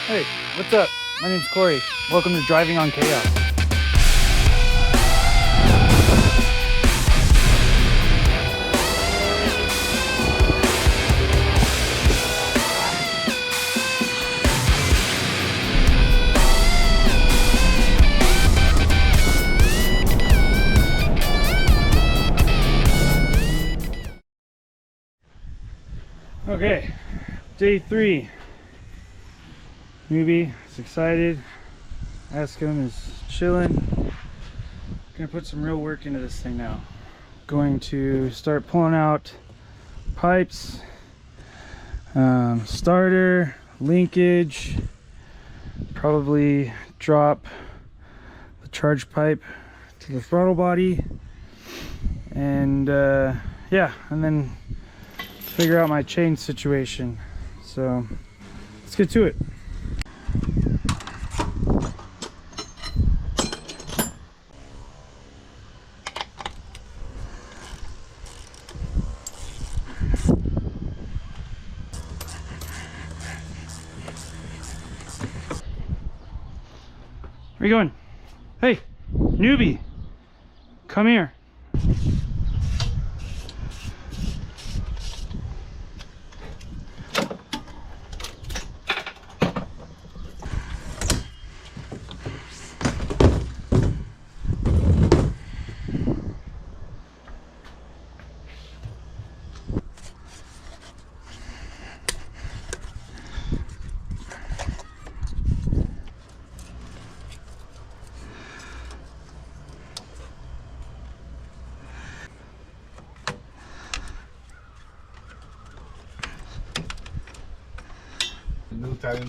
Hey, what's up? My name's Corey. Welcome to Driving on Chaos. Okay, day 3. Newbie is excited. Askham is chilling. Gonna put some real work into this thing now. Going to start pulling out pipes, starter, linkage, probably drop the charge pipe to the throttle body, and yeah, and then figure out my chain situation. So let's get to it. Where you going? Hey, newbie, come here.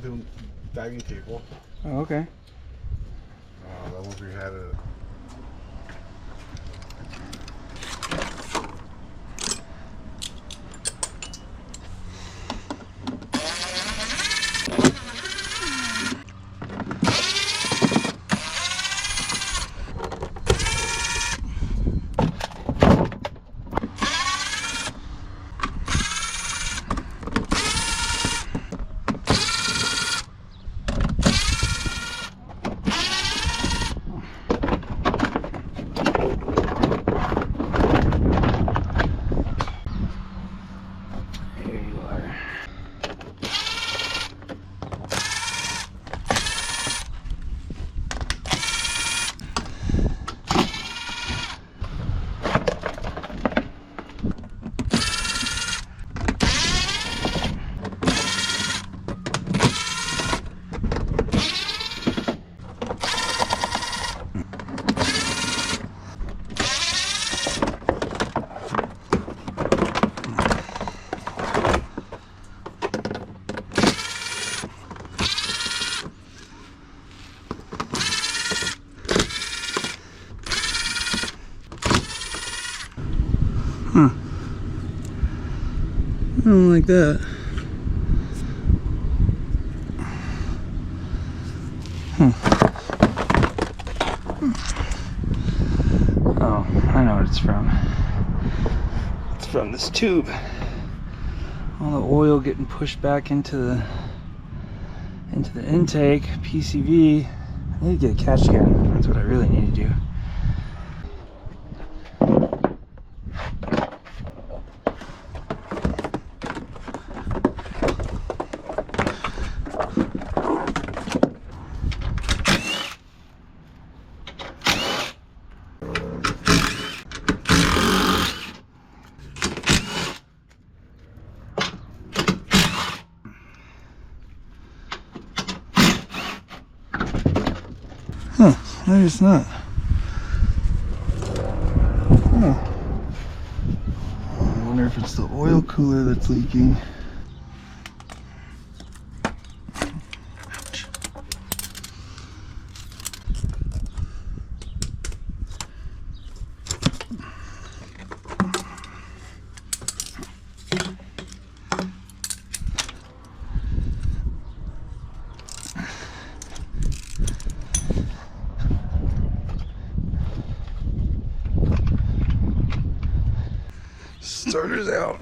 New tagging cable. Oh, okay. That one we had a. Huh. I don't like that. Oh, I know what it's from. It's from this tube. All the oil getting pushed back into the intake, PCV. I need to get a catch can. That's what I really need to do. Huh, maybe it's not. Huh. I wonder if it's the oil cooler that's leaking. Ouch. Starter's out.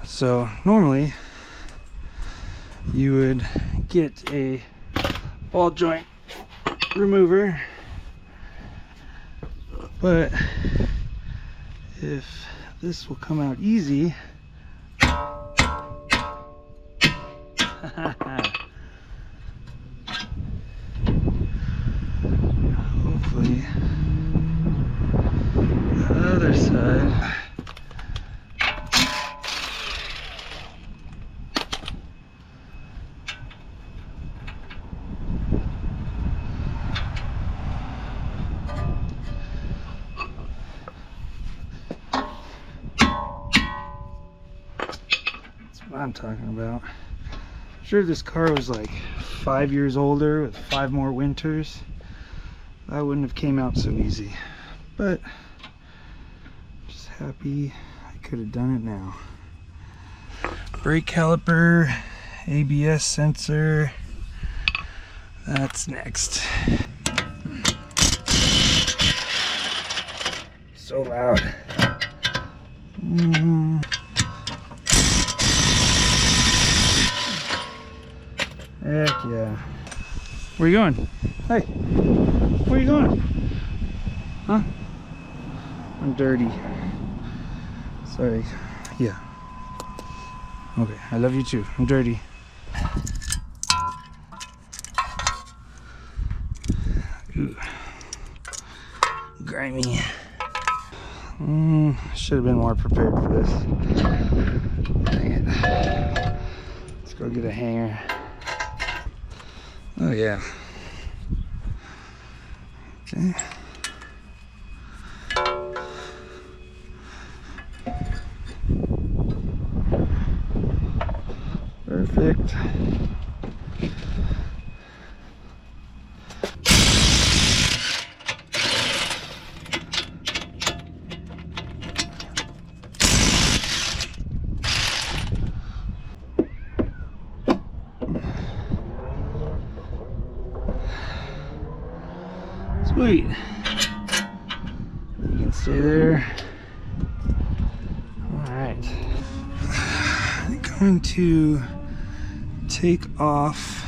So normally you would get a ball joint remover, but if this will come out easy, hopefully the other side. I'm talking about. I'm sure this car was like 5 years older with 5 more winters, that wouldn't have came out so easy, but I'm just happy I could have done it now. Brake caliper, ABS sensor, that's next. So loud. Heck yeah. Where you going? Hey, where you going? Huh? I'm dirty. Sorry. Yeah. Okay, I love you too. I'm dirty. Ooh. Grimy. Should have been more prepared for this. Dang it. Let's go get a hanger. Oh yeah. Okay. Perfect. Sweet. You can stay there. Alright. I'm going to take off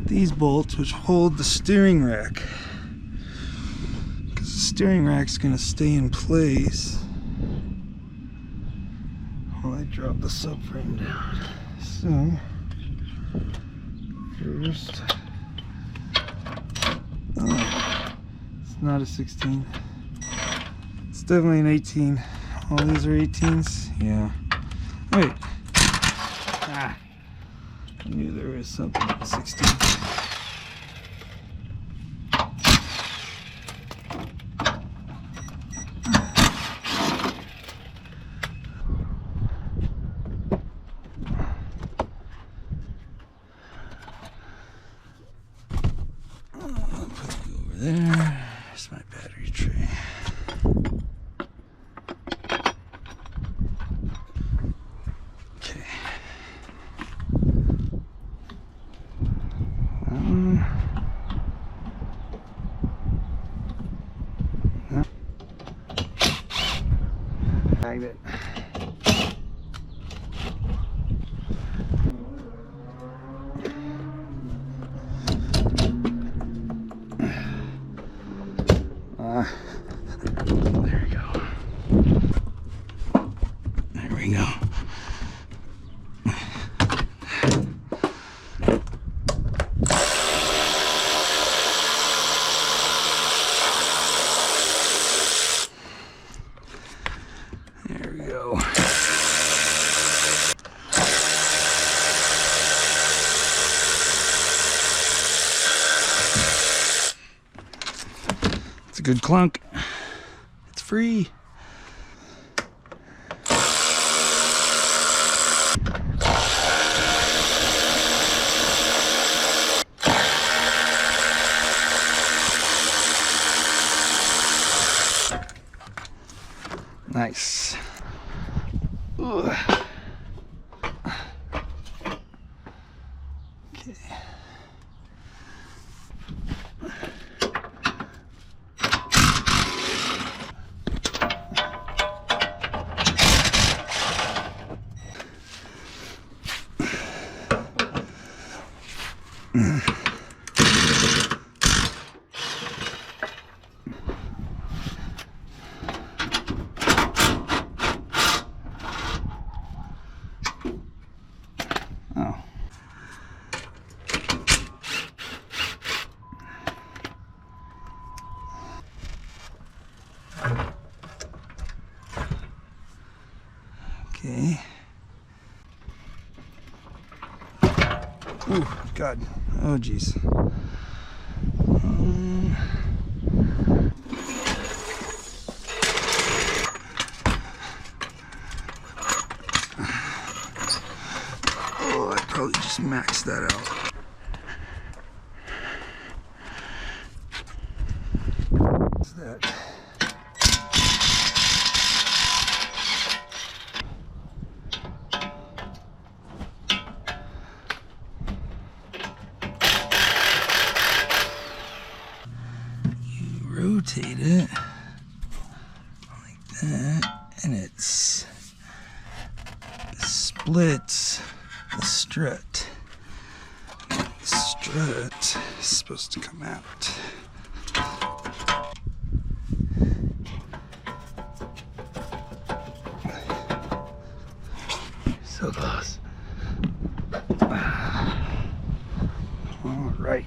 these bolts which hold the steering rack, because the steering rack's going to stay in place while I drop the subframe down. So first, oh, it's not a 16, it's definitely an 18. All these are 18s. Yeah. Wait. Ah. knew there was something in the 16. There's my battery tray. Okay. No. Magnet. There we go. There we go. There we go. It's a good clunk. It's free. Nice. Ugh. Okay. Oh. Okay. Oh, God. Oh, geez. Oh, I probably just maxed that out. What's that? Rotate it like that, and it splits the strut. The strut is supposed to come out. So close. All right.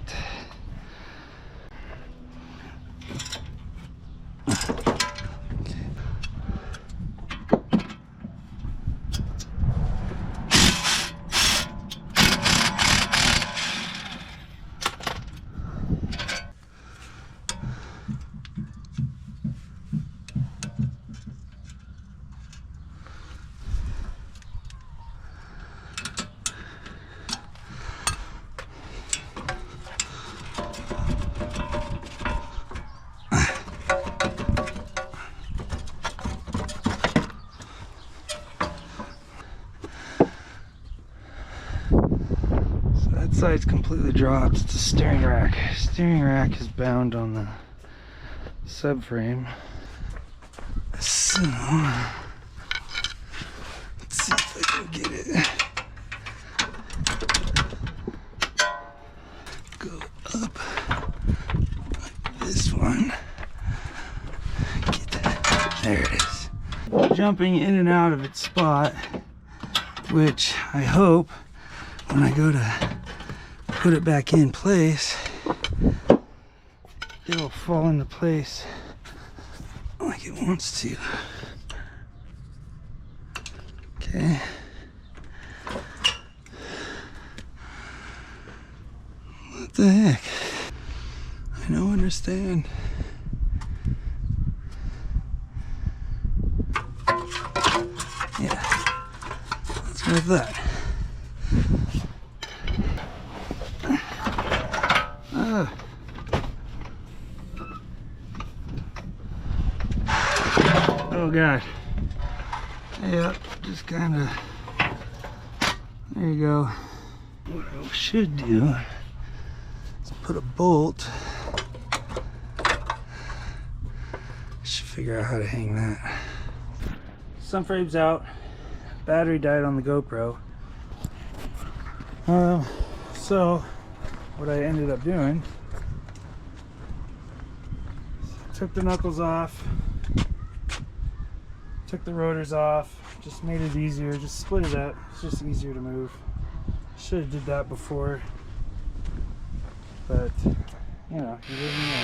That side's completely dropped. It's a steering rack. Steering rack is bound on the subframe. So let's see if I can get it. Go up like this one. Get that. There it is. Jumping in and out of its spot, which I hope when I go to put it back in place, it'll fall into place like it wants to. Okay. What the heck? I don't understand. Yeah, let's go with that. Oh God. Yep, just kind of, there you go. What I should do is put a bolt. Should figure out how to hang that. Sunframe's out. Battery died on the GoPro. So what I ended up doing, took the knuckles off, took the rotors off, just made it easier, just split it up. It's just easier to move. Should have did that before, but you know, you live and learn.